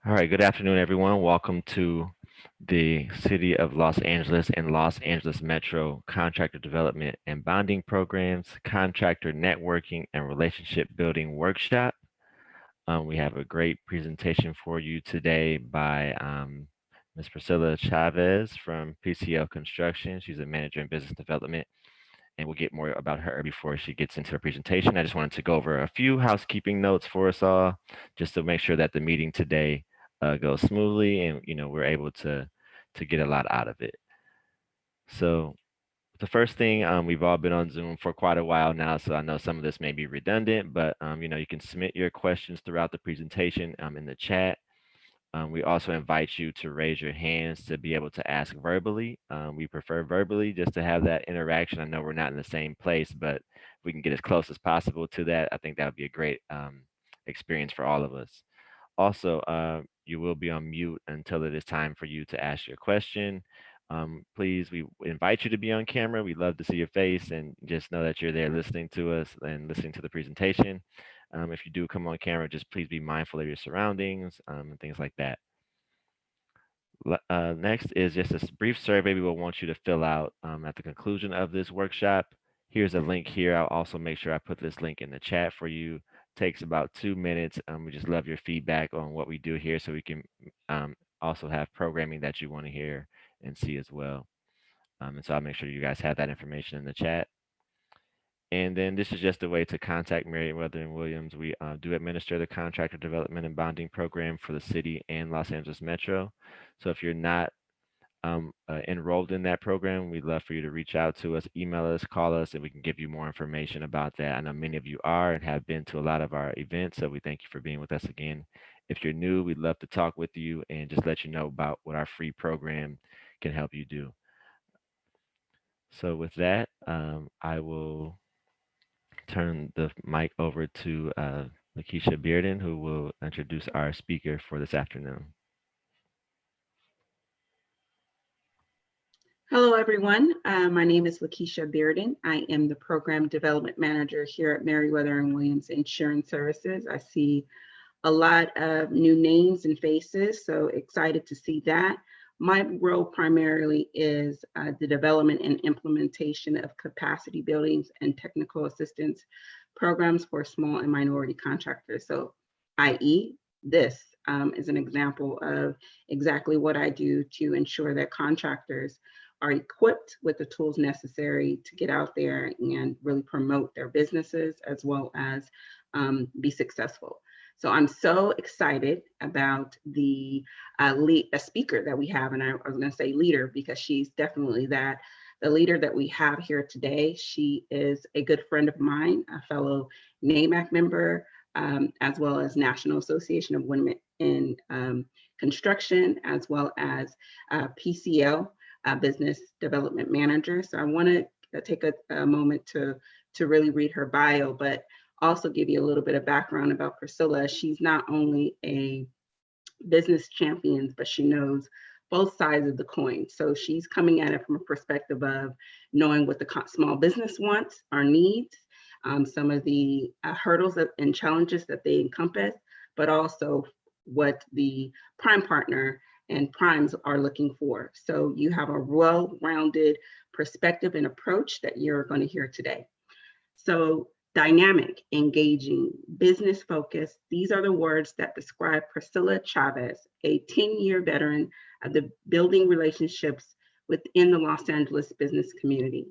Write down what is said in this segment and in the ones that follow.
All right, good afternoon, everyone. Welcome to the City of Los Angeles and Los Angeles Metro Contractor Development and Bonding Programs, Contractor Networking and Relationship Building Workshop. We have a great presentation for you today by Ms. Priscilla Chavez from PCL Construction. She's a manager in business development, and we'll get more about her before she gets into her presentation. I just wanted to go over a few housekeeping notes for us all, just to make sure that the meeting today goes smoothly and we're able to get a lot out of it. So the first thing, we've all been on Zoom for quite a while now, so I know some of this may be redundant, but you can submit your questions throughout the presentation in the chat. We also invite you to raise your hands to be able to ask verbally. We prefer verbally just to have that interaction. I know we're not in the same place, but if we can get as close as possible to that, I think that would be a great experience for all of us. Also, you will be on mute until it is time for you to ask your question. Please, we invite you to be on camera. We'd love to see your face and just know that you're there listening to us and listening to the presentation. If you do come on camera, just please be mindful of your surroundings and things like that. Next is just a brief survey we will want you to fill out at the conclusion of this workshop. Here's a link here. I'll also make sure I put this link in the chat for you. Takes about 2 minutes. We just love your feedback on what we do here so we can also have programming that you want to hear and see as well. And so I'll make sure you guys have that information in the chat. And then this is just a way to contact Merriweather and Williams. We do administer the contractor development and bonding program for the city and Los Angeles Metro. So if you're not enrolled in that program, we'd love for you to reach out to us, email us, call us, and we can give you more information about that. I know many of you are and have been to a lot of our events, so we thank you for being with us again. If you're new, we'd love to talk with you and just let you know about what our free program can help you do. So with that, I will turn the mic over to Lakeisha Bearden, who will introduce our speaker for this afternoon. Hello, everyone. My name is Lakeisha Bearden. I am the Program Development Manager here at Merriweather and Williams Insurance Services. I see a lot of new names and faces, so excited to see that. My role primarily is the development and implementation of capacity buildings and technical assistance programs for small and minority contractors. So, i.e., this is an example of exactly what I do to ensure that contractors are equipped with the tools necessary to get out there and really promote their businesses as well as be successful. So I'm so excited about the speaker that we have, and I was going to say leader because she's definitely that. The leader that we have here today, she is a good friend of mine, a fellow NAMAC member, as well as National Association of Women in Construction, as well as PCL, Business Development Manager. So I want to take a moment to really read her bio, but also give you a little bit of background about Priscilla. She's not only a business champion, but she knows both sides of the coin. So she's coming at it from a perspective of knowing what the small business wants or needs, some of the hurdles and challenges that they encompass, but also what the prime partner and primes are looking for. So you have a well-rounded perspective and approach that you're going to hear today. So dynamic, engaging, business-focused, these are the words that describe Priscilla Chavez, a 10-year veteran of the building relationships within the Los Angeles business community.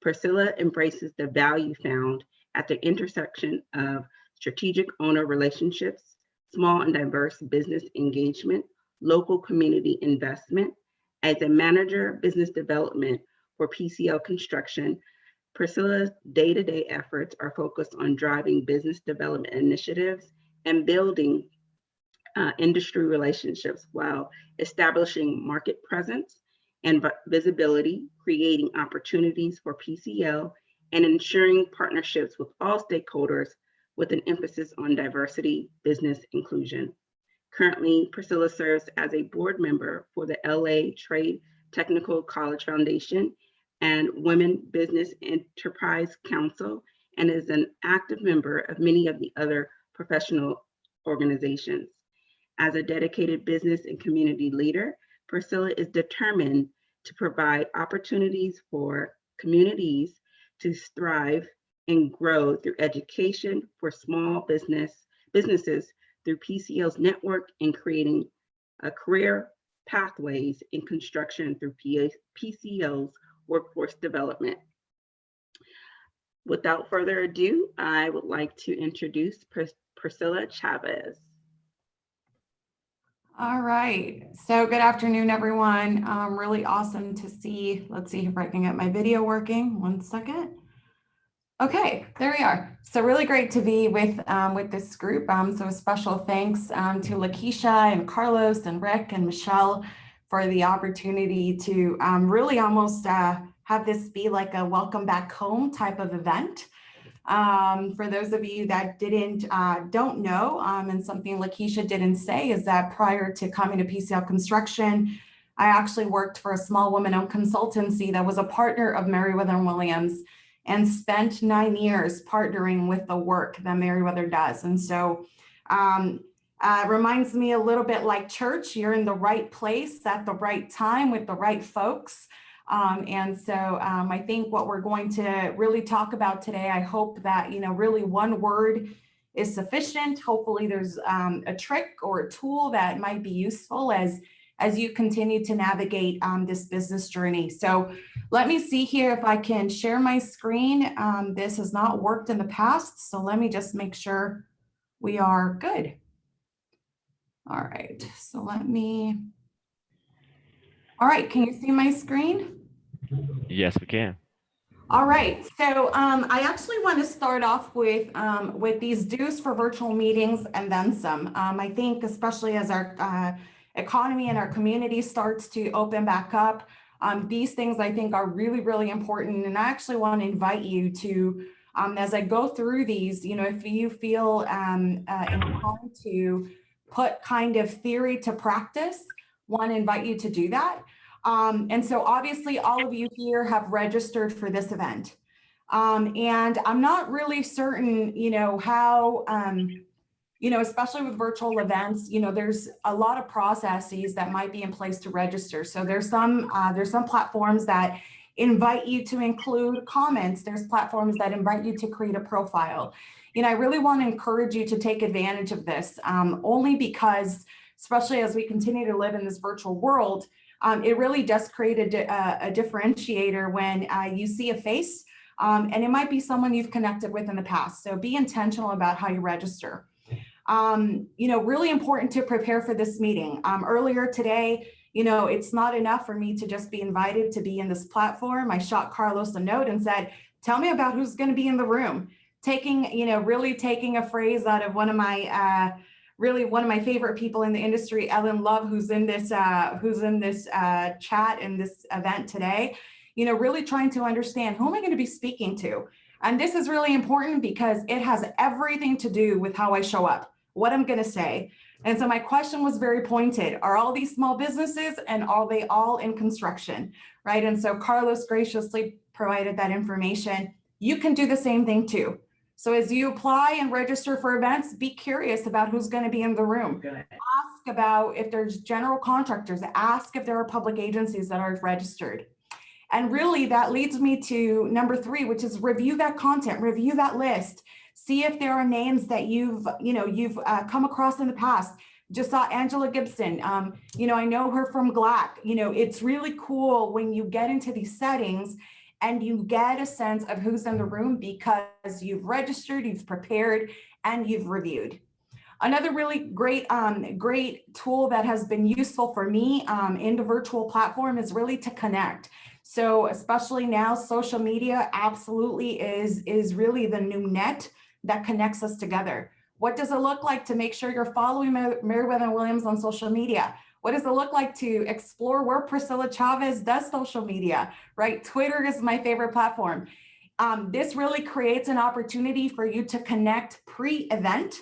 Priscilla embraces the value found at the intersection of strategic owner relationships, small and diverse business engagement, local community investment. As a manager of business development for PCL Construction, Priscilla's day-to-day efforts are focused on driving business development initiatives and building industry relationships while establishing market presence and visibility, creating opportunities for PCL, and ensuring partnerships with all stakeholders with an emphasis on diversity, business inclusion. Currently, Priscilla serves as a board member for the LA Trade Technical College Foundation and Women Business Enterprise Council, and is an active member of many of the other professional organizations. As a dedicated business and community leader, Priscilla is determined to provide opportunities for communities to thrive and grow through education for small businesses through PCL's network and creating a career pathways in construction through PCL's workforce development. Without further ado, I would like to introduce Priscilla Chavez. All right, so good afternoon, everyone. Really awesome to see. Let's see if I can get my video working. 1 second. Okay, there we are. So really great to be with this group. So a special thanks to Lakeisha and Carlos and Rick and Michelle for the opportunity to really almost have this be like a welcome back home type of event. For those of you that don't know, and something Lakeisha didn't say is that prior to coming to PCL Construction, I actually worked for a small woman-owned consultancy that was a partner of Meriwether Williams and spent 9 years partnering with the work that Meriwether does. And so reminds me a little bit like church. You're in the right place at the right time with the right folks. And so I think what we're going to really talk about today, I hope that, really one word is sufficient. Hopefully there's a trick or a tool that might be useful as you continue to navigate this business journey. So let me see here if I can share my screen. This has not worked in the past, so let me just make sure we are good. All right, so all right, can you see my screen? Yes, we can. All right, so I actually want to start off with these dues for virtual meetings and then some. I think especially as our economy and our community starts to open back up, these things I think are really, really important. And I actually want to invite you to, as I go through these, if you feel inclined to put kind of theory to practice, want to invite you to do that. And so obviously all of you here have registered for this event. And I'm not really certain, how, especially with virtual events, there's a lot of processes that might be in place to register. So there's some platforms that invite you to include comments. There's platforms that invite you to create a profile. I really want to encourage you to take advantage of this, only because, especially as we continue to live in this virtual world, it really does create a differentiator when you see a face, and it might be someone you've connected with in the past. So be intentional about how you register. Really important to prepare for this meeting. Earlier today, it's not enough for me to just be invited to be in this platform. I shot Carlos a note and said, tell me about who's going to be in the room. Really taking a phrase out of one of my favorite people in the industry, Ellen Love, who's in this chat in this event today, really trying to understand who am I going to be speaking to. And this is really important because it has everything to do with how I show up, what I'm going to say. And so my question was very pointed. Are all these small businesses and are they all in construction, right? And so Carlos graciously provided that information. You can do the same thing too. So as you apply and register for events, be curious about who's going to be in the room. Ask about if there's general contractors, ask if there are public agencies that are registered. And really that leads me to number 3, which is review that content, review that list, see if there are names that you've come across in the past. Just saw Angela Gibson, I know her from GLAC. It's really cool when you get into these settings and you get a sense of who's in the room because you've registered, you've prepared, and you've reviewed. Another really great tool that has been useful for me in the virtual platform is really to connect. So especially now, social media absolutely is really the new net that connects us together. What does it look like to make sure you're following Meriwether Williams on social media? What does it look like to explore where Priscilla Chavez does social media, right? Twitter is my favorite platform. This really creates an opportunity for you to connect pre-event,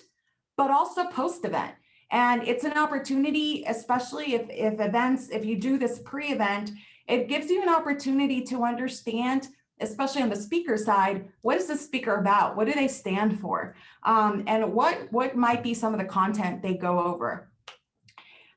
but also post-event. And it's an opportunity, especially if you do this pre-event, it gives you an opportunity to understand, especially on the speaker side, what is the speaker about? What do they stand for? And what might be some of the content they go over?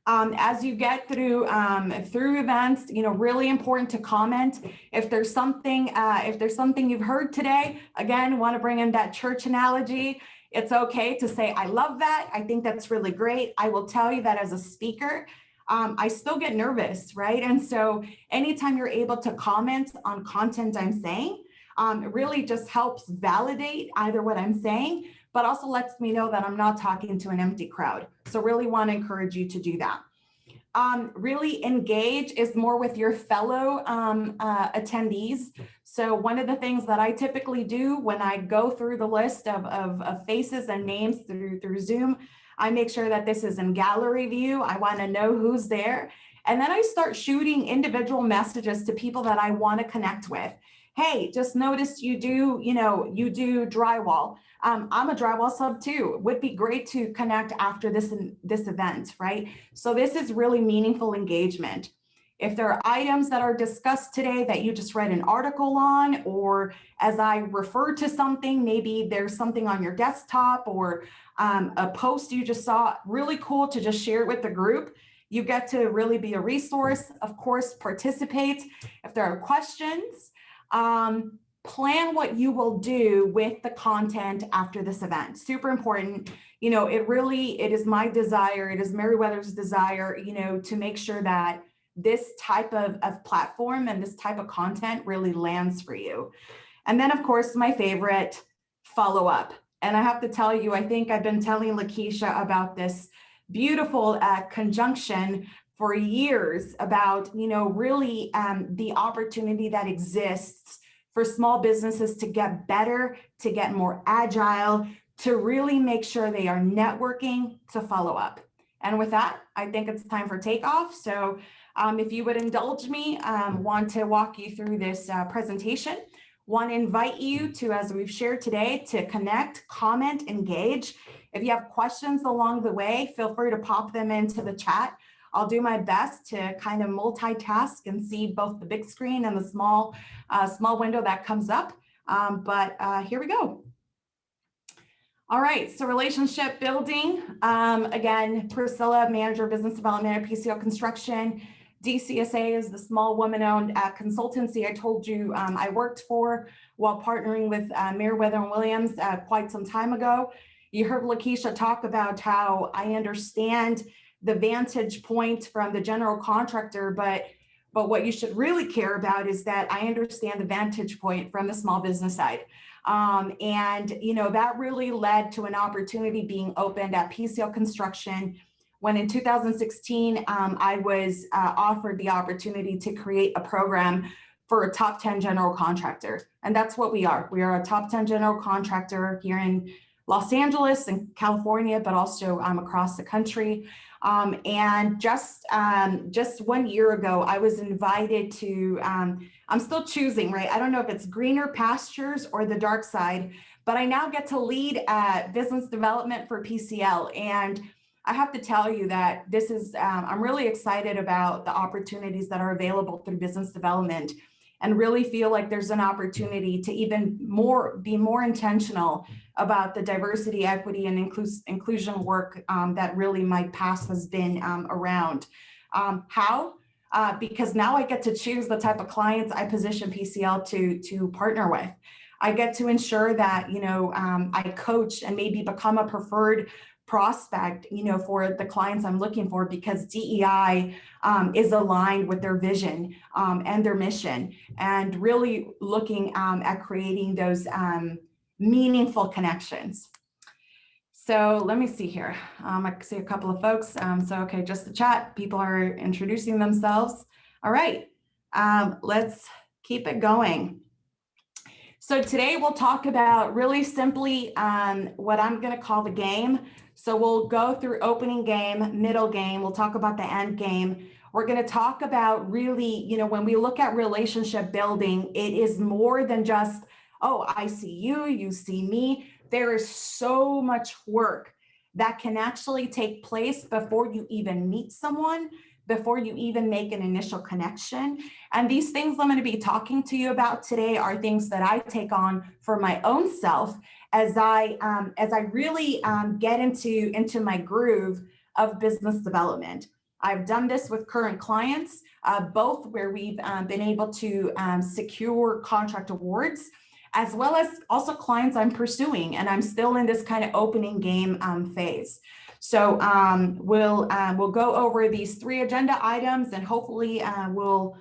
As you get through events, really important to comment. If there's something you've heard today, again, want to bring in that church analogy. It's okay to say, I love that. I think that's really great. I will tell you that as a speaker, I still get nervous, right? And so anytime you're able to comment on content I'm saying, it really just helps validate either what I'm saying, but also lets me know that I'm not talking to an empty crowd. So really want to encourage you to do that. Really engage is more with your fellow attendees. So one of the things that I typically do when I go through the list of faces and names through Zoom, I make sure that this is in gallery view. I want to know who's there. And then I start shooting individual messages to people that I want to connect with. Hey, just noticed you do drywall. I'm a drywall sub too. Would be great to connect after this event, right? So this is really meaningful engagement. If there are items that are discussed today that you just read an article on, or as I refer to something, maybe there's something on your desktop or a post you just saw, really cool to just share it with the group. You get to really be a resource. Of course, participate. If there are questions, plan what you will do with the content after this event. Super important. It is my desire, it is Meriwether's desire, to make sure that this type of platform and this type of content really lands for you. And then, of course, my favorite, follow up. And I have to tell you, I think I've been telling Lakeisha about this beautiful conjunction for years about, really the opportunity that exists for small businesses to get better, to get more agile, to really make sure they are networking, to follow up. And with that, I think it's time for takeoff. So if you would indulge me, want to walk you through this presentation. Want to invite you to, as we've shared today, to connect, comment, engage. If you have questions along the way, feel free to pop them into the chat. I'll do my best to kind of multitask and see both the big screen and the small window that comes up. But here we go. All right, so relationship building. Again, Priscilla, Manager of Business Development at PCL Construction. Dcsa is the small woman-owned consultancy I told you I worked for while partnering with Meriwether & Williams quite some time ago. You heard Lakeisha talk about how I understand the vantage point from the general contractor, but what you should really care about is that I understand the vantage point from the small business side. And that really led to an opportunity being opened at PCL Construction when in 2016, I was offered the opportunity to create a program for a top 10 general contractor. And that's what we are. We are a top 10 general contractor here in Los Angeles and California, but also across the country. And just 1 year ago, I was invited to, I'm still choosing, right? I don't know if it's greener pastures or the dark side, but I now get to lead business development for PCL. And I have to tell you that this is, I'm really excited about the opportunities that are available through business development, and really feel like there's an opportunity to even be more intentional about the diversity, equity, and inclusion work that really my past has been around. How? Because now I get to choose the type of clients I position PCL to partner with. I get to ensure that, I coach and maybe become a preferred prospect, for the clients I'm looking for, because DEI is aligned with their vision and their mission, and really looking at creating those meaningful connections. So let me see here. I can see a couple of folks. Okay, just the chat. People are introducing themselves. All right, let's keep it going. So today we'll talk about really simply what I'm going to call the game. So we'll go through opening game, middle game. We'll talk about the end game. We're going to talk about really, when we look at relationship building, it is more than just, oh, I see you, you see me. There is so much work that can actually take place before you even meet someone, before you even make an initial connection. And these things I'm going to be talking to you about today are things that I take on for my own self as I really get into my groove of business development. I've done this with current clients, both where we've been able to secure contract awards, as well as also clients I'm pursuing, and I'm still in this kind of opening game phase. So we'll go over these 3 agenda items, and hopefully we'll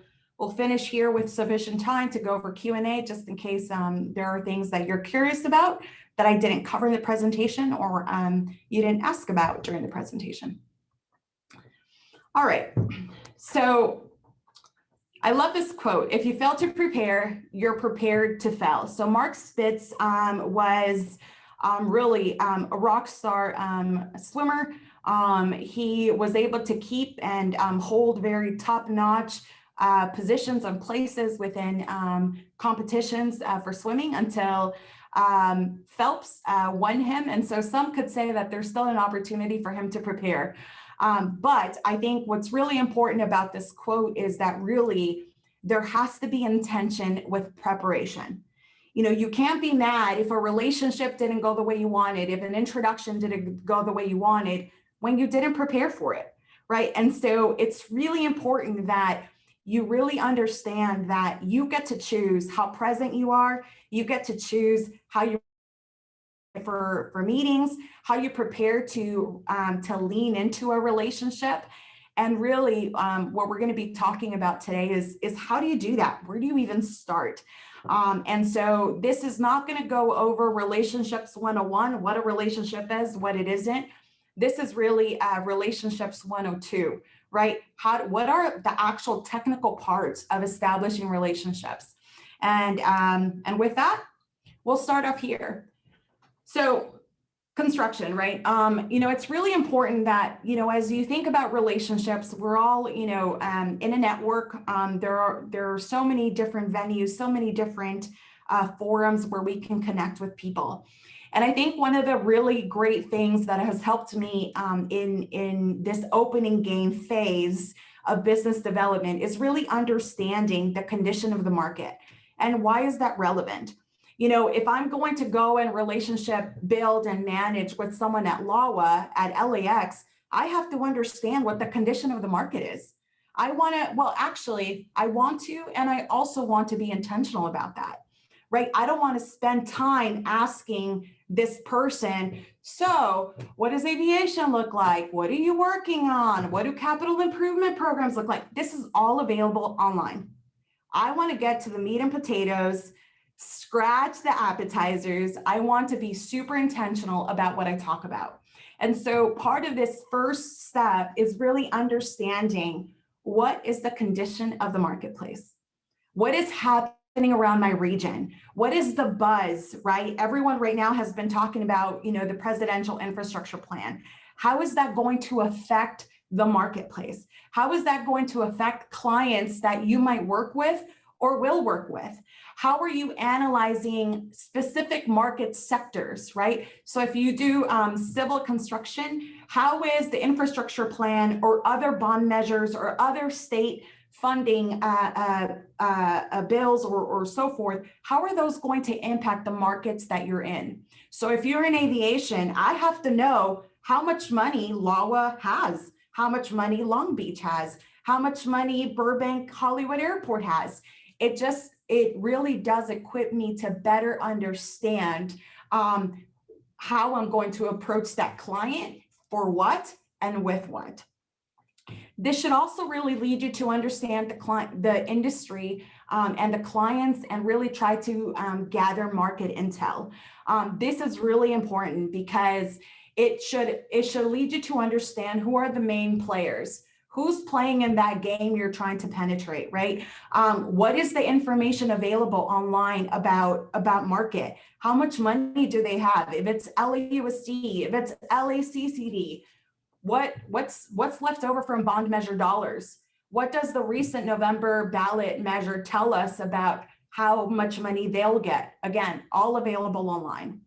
finish here with sufficient time to go over Q&A, just in case there are things that you're curious about that I didn't cover in the presentation, or you didn't ask about during the presentation. All right, so I love this quote: "If you fail to prepare, you're prepared to fail." So Mark Spitz was really a rock star swimmer. He was able to keep and hold very top-notch positions and places within competitions for swimming until Phelps won him. And so some could say that there's still an opportunity for him to prepare. But I think what's really important about this quote is that really there has to be intention with preparation. You know, you can't be mad if a relationship didn't go the way you wanted, if an introduction didn't go the way you wanted, when you didn't prepare for it, right? And so it's really important that you really understand that you get to choose how present you are. You get to choose how you for meetings, how you prepare to lean into a relationship. And really what we're going to be talking about today is how do you do that? Where do you even start? And so this is not going to go over relationships 101, what a relationship is, what it isn't. This is really relationships 102, right? What are the actual technical parts of establishing relationships? And with that, we'll start off here. So construction, right? You know, it's really important that, you know, as you think about relationships, we're all, you know, in a network. There are so many different venues, so many different forums where we can connect with people. And I think one of the really great things that has helped me in this opening game phase of business development is really understanding the condition of the market. And why is that relevant? You know, if I'm going to go and relationship build and manage with someone at LAWA, at LAX, I have to understand what the condition of the market is. I want to, and I also want to be intentional about that, right? I don't want to spend time asking this person, so what does aviation look like? What are you working on? What do capital improvement programs look like? This is all available online. I want to get to the meat and potatoes, scratch the appetizers. I want to be super intentional about what I talk about. And so part of this first step is really understanding what is the condition of the marketplace? What is happening around my region? What is the buzz, right? Everyone right now has been talking about, you know, the presidential infrastructure plan. How is that going to affect the marketplace? How is that going to affect clients that you might work with or will work with? How are you analyzing specific market sectors, right? So if you do civil construction, how is the infrastructure plan or other bond measures or other state funding bills or so forth, how are those going to impact the markets that you're in? So if you're in aviation, I have to know how much money LAWA has, how much money Long Beach has, how much money Burbank Hollywood Airport has. It really does equip me to better understand how I'm going to approach that client, for what and with what. This should also really lead you to understand the industry and the clients, and really try to gather market intel. This is really important because it should lead you to understand who are the main players. Who's playing in that game you're trying to penetrate, right? What is the information available online about market? How much money do they have? If it's LAUSD, if it's LACCD, what's left over from bond measure dollars? What does the recent November ballot measure tell us about how much money they'll get? Again, all available online.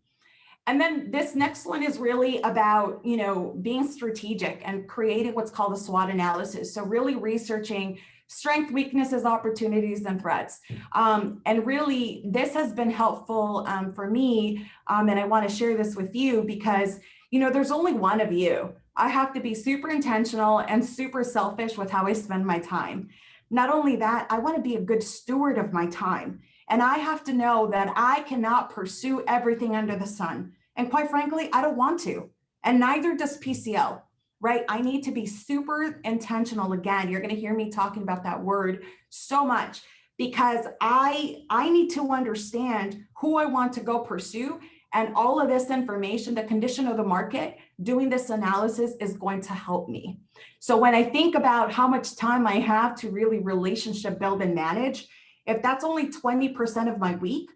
And then this next one is really about, you know, being strategic and creating what's called a SWOT analysis. So really researching strengths, weaknesses, opportunities, and threats. And really, this has been helpful for me. And I want to share this with you because, you know, there's only one of you. I have to be super intentional and super selfish with how I spend my time. Not only that, I want to be a good steward of my time. And I have to know that I cannot pursue everything under the sun. And quite frankly, I don't want to. And neither does PCL, right? I need to be super intentional. Again, you're going to hear me talking about that word so much because I need to understand who I want to go pursue. And all of this information, the condition of the market, doing this analysis is going to help me. So when I think about how much time I have to really relationship build and manage, if that's only 20% of my week,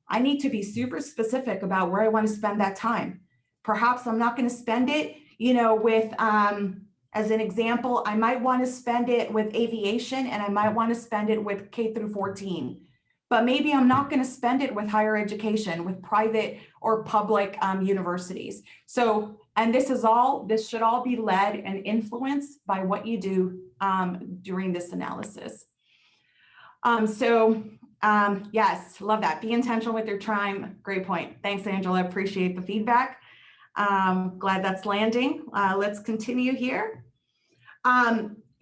I need to be super specific about where I want to spend that time. Perhaps I'm not going to spend it, with, as an example, I might want to spend it with aviation and I might want to spend it with K through 14. But maybe I'm not going to spend it with higher education, with private or public universities. So, and this should all be led and influenced by what you do during this analysis. Yes, love that. Be intentional with your time. Great point. Thanks, Angela. Appreciate the feedback. Glad that's landing. Let's continue here.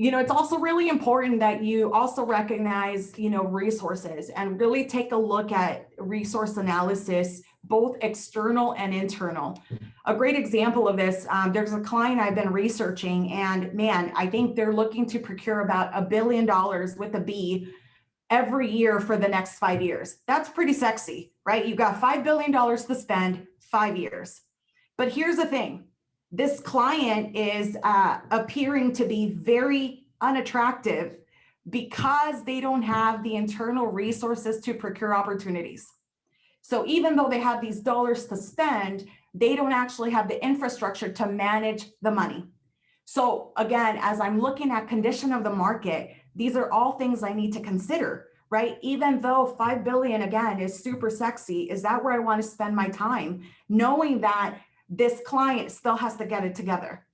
It's also really important that you also recognize, resources and really take a look at resource analysis, both external and internal. A great example of this, there's a client I've been researching and man, I think they're looking to procure about $1 billion with a B every year for the next 5 years. That's pretty sexy, right? You've got $5 billion to spend 5 years. But here's the thing. This client is appearing to be very unattractive because they don't have the internal resources to procure opportunities. So even though they have these dollars to spend, they don't actually have the infrastructure to manage the money. So again, as I'm looking at condition of the market, these are all things I need to consider, right? Even though 5 billion again is super sexy, is that where I want to spend my time? Knowing that this client still has to get it together.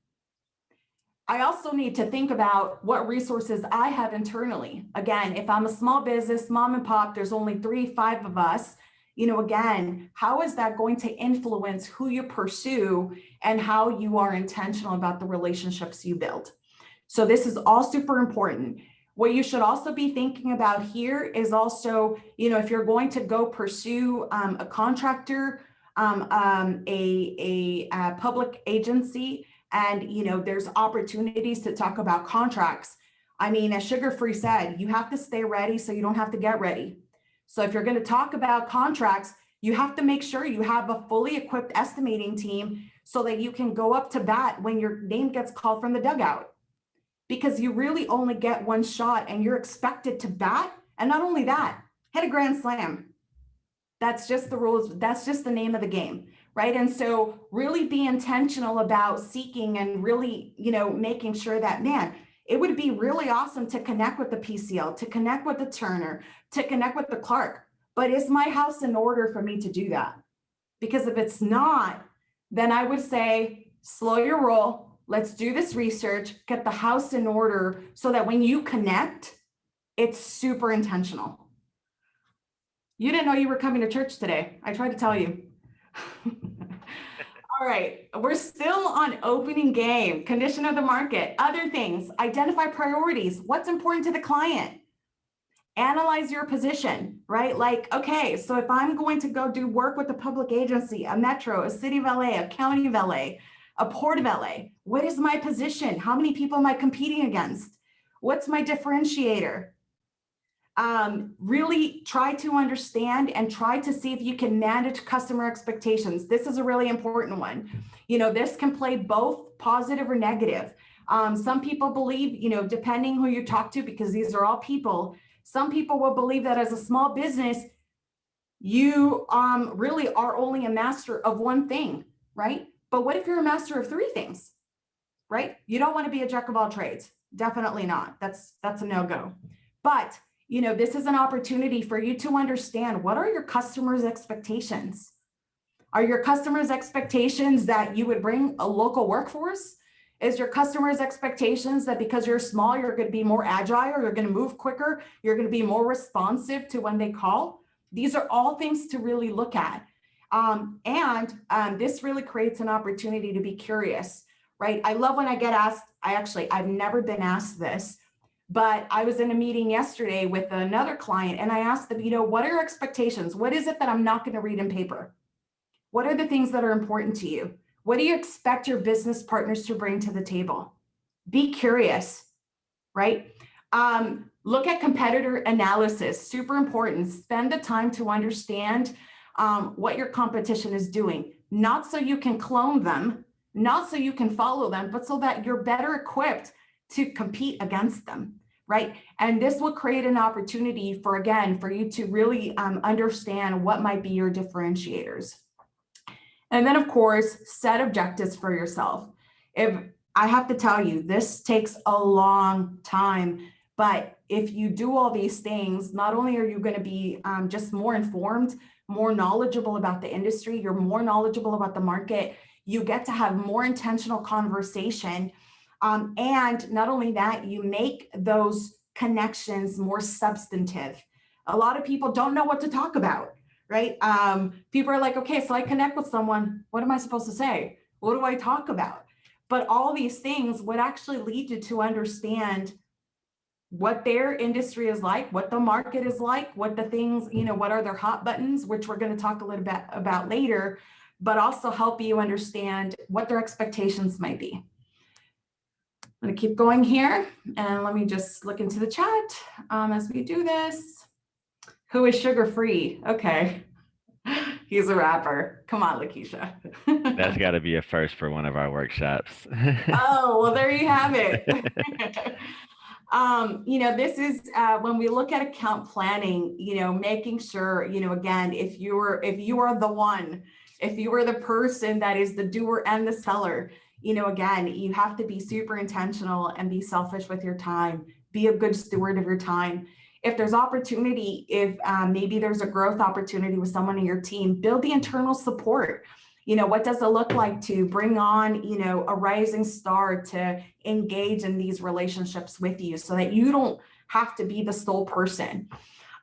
I also need to think about what resources I have internally. Again, if I'm a small business, mom and pop, there's only 3-5 of us, again, how is that going to influence who you pursue and how you are intentional about the relationships you build? So this is all super important. What you should also be thinking about here is also, if you're going to go pursue a contractor, a public agency, and there's opportunities to talk about contracts. I mean, as Sugar Free said, you have to stay ready so you don't have to get ready. So if you're going to talk about contracts, you have to make sure you have a fully equipped estimating team so that you can go up to bat when your name gets called from the dugout. Because you really only get one shot and you're expected to bat. And not only that, hit a grand slam. That's just the rules. That's just the name of the game, right? And so really be intentional about seeking and really, making sure that, man, it would be really awesome to connect with the PCL, to connect with the Turner, to connect with the Clark. But is my house in order for me to do that? Because if it's not, then I would say, slow your roll. Let's do this research, get the house in order so that when you connect, it's super intentional. You didn't know you were coming to church today. I tried to tell you. All right, we're still on opening game, condition of the market, other things, identify priorities, what's important to the client, analyze your position, right? Like, okay, so if I'm going to go do work with a public agency, a metro, a city of LA, a county of LA, a port of LA, what is my position? How many people am I competing against? What's my differentiator? Really try to understand and try to see if you can manage customer expectations. This is a really important one. This can play both positive or negative. Some people believe, depending who you talk to, because these are all people, some people will believe that as a small business, you really are only a master of one thing, right? But what if you're a master of 3 things, right? You don't want to be a jack of all trades. Definitely not. That's a no-go. But this is an opportunity for you to understand, what are your customers' expectations? Are your customers' expectations that you would bring a local workforce? Is your customers' expectations that because you're small, you're going to be more agile, or you're going to move quicker, you're going to be more responsive to when they call? These are all things to really look at. This really creates an opportunity to be curious, right? I love when I get asked, I've never been asked this, but I was in a meeting yesterday with another client and I asked them, what are your expectations? What is it that I'm not going to read in paper? What are the things that are important to you? What do you expect your business partners to bring to the table? Be curious, right? Look at competitor analysis, super important. Spend the time to understand what your competition is doing, not so you can clone them, not so you can follow them, but so that you're better equipped to compete against them, right? And this will create an opportunity for you to really understand what might be your differentiators. And then of course, set objectives for yourself. If I have to tell you, this takes a long time, but if you do all these things, not only are you going to be just more informed, more knowledgeable about the industry, you're more knowledgeable about the market, you get to have more intentional conversation. And not only that, you make those connections more substantive. A lot of people don't know what to talk about, right? People are like, okay, so I connect with someone. What am I supposed to say? What do I talk about? But all these things would actually lead you to understand what their industry is like, what the market is like, what the things, what are their hot buttons, which we're going to talk a little bit about later, but also help you understand what their expectations might be. I'm going to keep going here and let me just look into the chat as we do this. Who is sugar-free? Okay. He's a rapper. Come on, Lakeisha. That's got to be a first for one of our workshops. Oh, well, there you have it. This is when we look at account planning, making sure, again, if you are the one, if you are the person that is the doer and the seller, again, you have to be super intentional and be selfish with your time, be a good steward of your time. If there's opportunity, if maybe there's a growth opportunity with someone in your team, build the internal support. What does it look like to bring on, a rising star to engage in these relationships with you so that you don't have to be the sole person.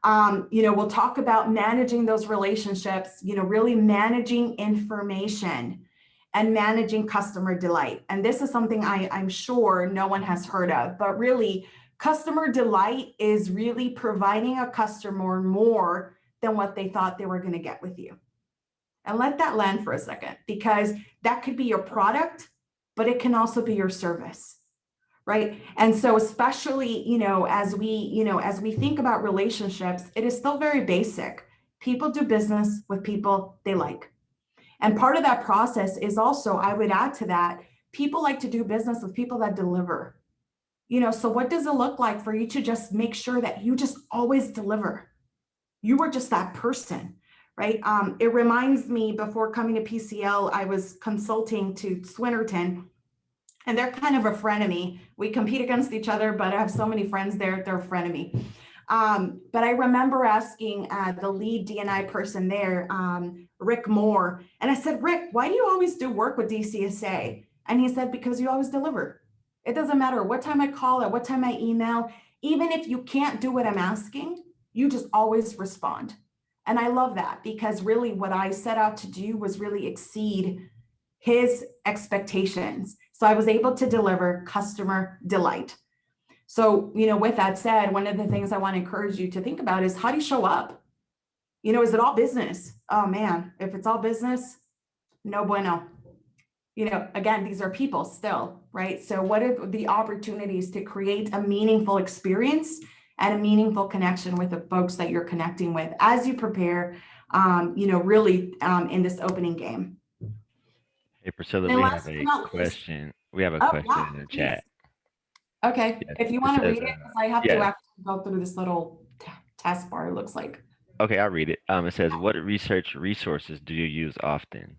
We'll talk about managing those relationships, really managing information and managing customer delight. And this is something I'm sure no one has heard of, but really customer delight is really providing a customer more than what they thought they were going to get with you. And let that land for a second, because that could be your product, but it can also be your service, right? And so especially, as we think about relationships, it is still very basic. People do business with people they like. And part of that process is also, I would add to that, people like to do business with people that deliver. So what does it look like for you to just make sure that you just always deliver? You are just that person, right? It reminds me, before coming to PCL, I was consulting to Swinnerton, and they're kind of a frenemy. We compete against each other, but I have so many friends there, they're a frenemy. But I remember asking the lead D&I person there, Rick Moore, and I said, Rick, why do you always do work with Dcsa? And he said, because you always deliver. It doesn't matter what time I call or what time I email, even if you can't do what I'm asking, you just always respond. And I love that, because really what I set out to do was really exceed his expectations. So I was able to deliver customer delight. So, with that said, one of the things I want to encourage you to think about is, how do you show up? Is it all business? Oh man, if it's all business, no bueno. Again, these are people still, right? So what are the opportunities to create a meaningful experience and a meaningful connection with the folks that you're connecting with as you prepare, really in this opening game? Hey, Priscilla, And we last have but a not least- question. We have a Oh, question yeah, in the please. chat. Okay, Yes, if you it want to says, read it, because I have yes. to actually go through this little taskbar, it looks like. Okay, I'll read it. It says, what research resources do you use often?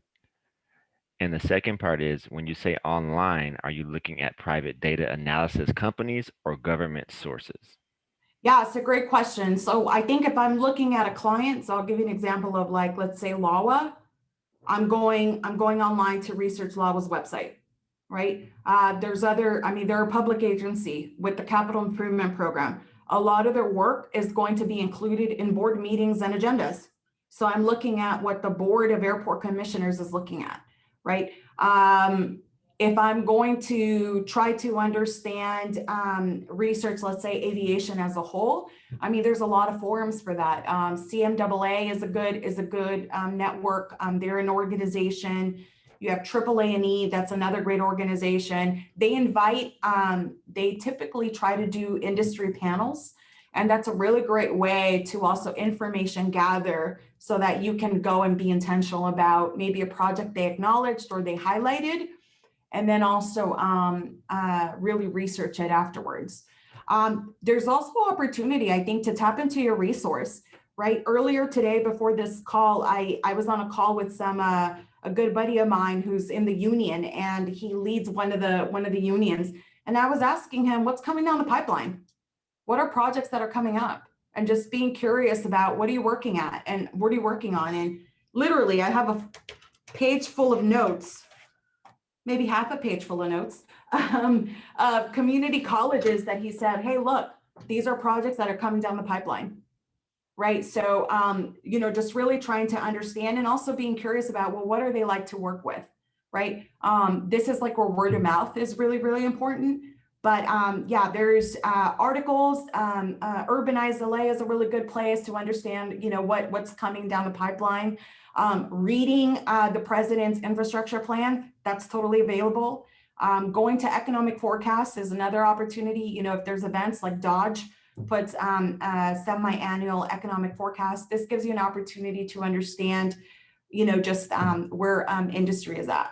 And the second part is, when you say online, are you looking at private data analysis companies or government sources? Yeah, it's a great question. So I think if I'm looking at a client, so I'll give you an example of, like, let's say LAWA, I'm going online to research LAWA's website, right? They're a public agency with the capital improvement program. A lot of their work is going to be included in board meetings and agendas. So I'm looking at what the board of airport commissioners is looking at, right? if I'm going to try to understand research, let's say aviation as a whole, I mean, there's a lot of forums for that. CMAA is a good network. They're an organization. You have AAA&E, that's another great organization. They invite, they typically try to do industry panels. And that's a really great way to also information gather so that you can go and be intentional about maybe a project they acknowledged or they highlighted, and then also really research it afterwards. There's also opportunity, I think, to tap into your resource, right? Earlier today, before this call, I was on a call with a good buddy of mine who's in the union, and he leads one of the unions. And I was asking him, what's coming down the pipeline? What are projects that are coming up? And just being curious about what are you working at and what are you working on? And literally, I have a page full of notes, maybe half a page full of notes, of community colleges that he said, hey, look, these are projects that are coming down the pipeline, right? So, you know, just really trying to understand and also being curious about, well, what are they like to work with, right? This is like where word of mouth is really, really important. But yeah, there's articles. Urbanize LA is a really good place to understand, you know, what's coming down the pipeline. Reading the president's infrastructure plan, that's totally available. Going to economic forecasts is another opportunity. You know, if there's events like Dodge puts semi-annual economic forecast, this gives you an opportunity to understand, you know, just where industry is at.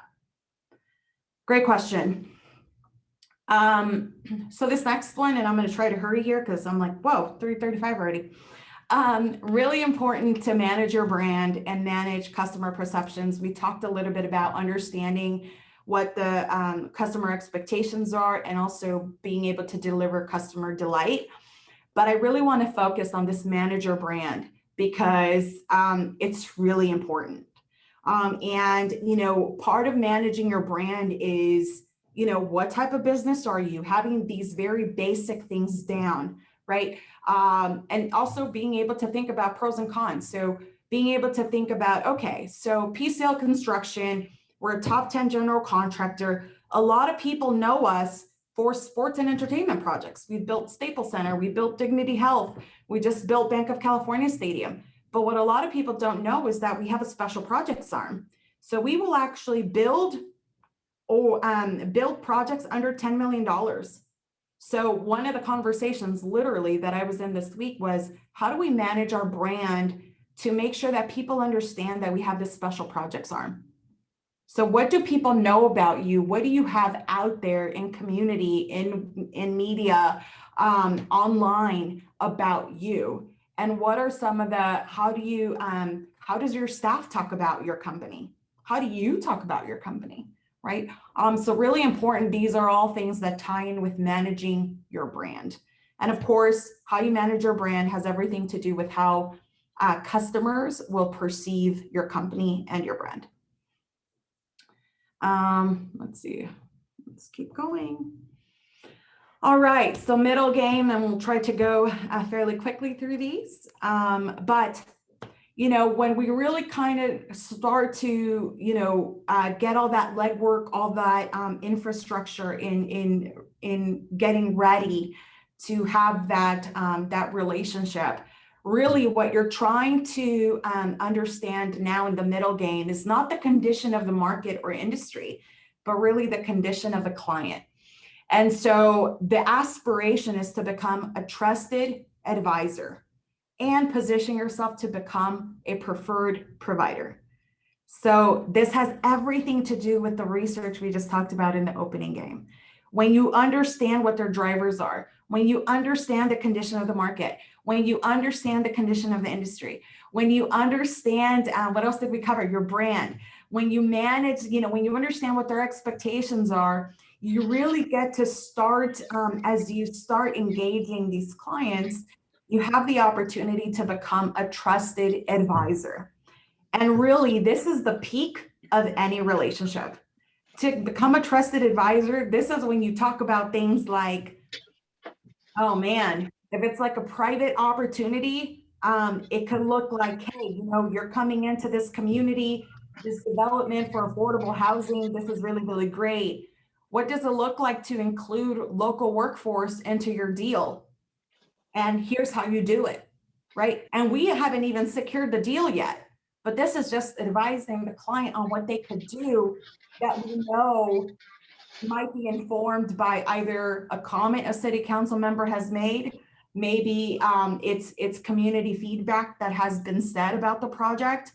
Great question. So this next one, and I'm going to try to hurry here because I'm like, whoa, 3:35 already. Really important to manage your brand and manage customer perceptions. We talked a little bit about understanding what the customer expectations are and also being able to deliver customer delight. But I really want to focus on this manage your brand because it's really important. And, you know, part of managing your brand is, you know, what type of business are you? Having these very basic things down, right? And also being able to think about pros and cons. So being able to think about, okay, so PCL Construction, we're a top 10 general contractor. A lot of people know us for sports and entertainment projects. We built Staples Center, we built Dignity Health, we just built Bank of California Stadium. But what a lot of people don't know is that we have a special projects arm. So we will actually build projects under $10 million. So one of the conversations literally that I was in this week was, how do we manage our brand to make sure that people understand that we have this special projects arm? So what do people know about you? What do you have out there in community, in media, online about you? And what are some of the, how does your staff talk about your company? How do you talk about your company? Right? So really important. These are all things that tie in with managing your brand. And of course, how you manage your brand has everything to do with how customers will perceive your company and your brand. Let's see, let's keep going. All right, so middle game, and we'll try to go fairly quickly through these. But you know, when we really kind of start to, you know, get all that legwork, all that infrastructure in getting ready to have that that relationship, really what you're trying to understand now in the middle game is not the condition of the market or industry, but really the condition of the client. And so the aspiration is to become a trusted advisor and position yourself to become a preferred provider. So this has everything to do with the research we just talked about in the opening game. When you understand what their drivers are, when you understand the condition of the market, when you understand the condition of the industry, when you understand, what else did we cover? Your brand. When you manage, you know, when you understand what their expectations are, you really get to start, as you start engaging these clients, you have the opportunity to become a trusted advisor. And really, this is the peak of any relationship. To become a trusted advisor, this is when you talk about things like, oh man, if it's like a private opportunity, it could look like, hey, you know, you're coming into this community, this development for affordable housing. This is really, really great. What does it look like to include local workforce into your deal? And here's how you do it, right? And we haven't even secured the deal yet, but this is just advising the client on what they could do that we know might be informed by either a comment a city council member has made, maybe it's community feedback that has been said about the project.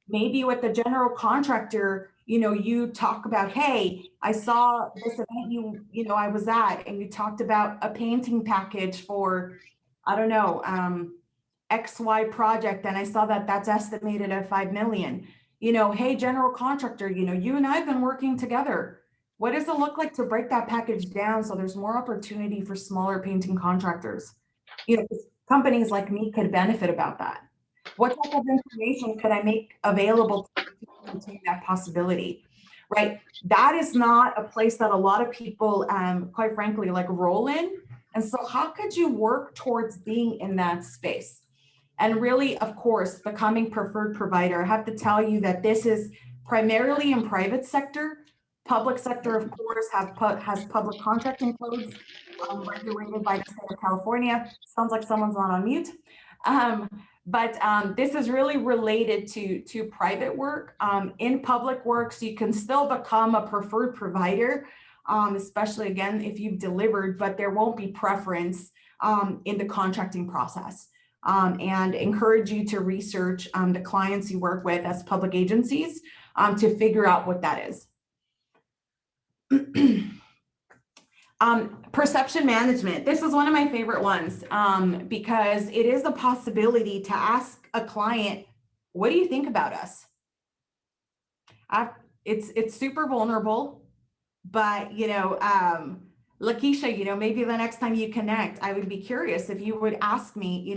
Maybe with the general contractor, you talk about, hey, I saw this event I was at, and you talked about a painting package for, I don't know, XY project, and I saw that that's estimated at 5 million. Hey, general contractor, you and I have been working together. What does it look like to break that package down so there's more opportunity for smaller painting contractors? Companies like me could benefit about that. What type of information could I make available to continue that possibility, right? That is not a place that a lot of people, quite frankly, like roll in. And so how could you work towards being in that space? And really, of course, becoming preferred provider. I have to tell you that this is primarily in private sector. Public sector, of course, has public contracting codes regulated by the state of California. Sounds like someone's not on mute. But this is really related to private work. In public works, you can still become a preferred provider, especially, again, if you've delivered, but there won't be preference in the contracting process. And encourage you to research the clients you work with as public agencies to figure out what that is. Perception management. This is one of my favorite ones because it is a possibility to ask a client, what do you think about us? It's super vulnerable, but Lakeisha, maybe the next time you connect, I would be curious if you would ask me,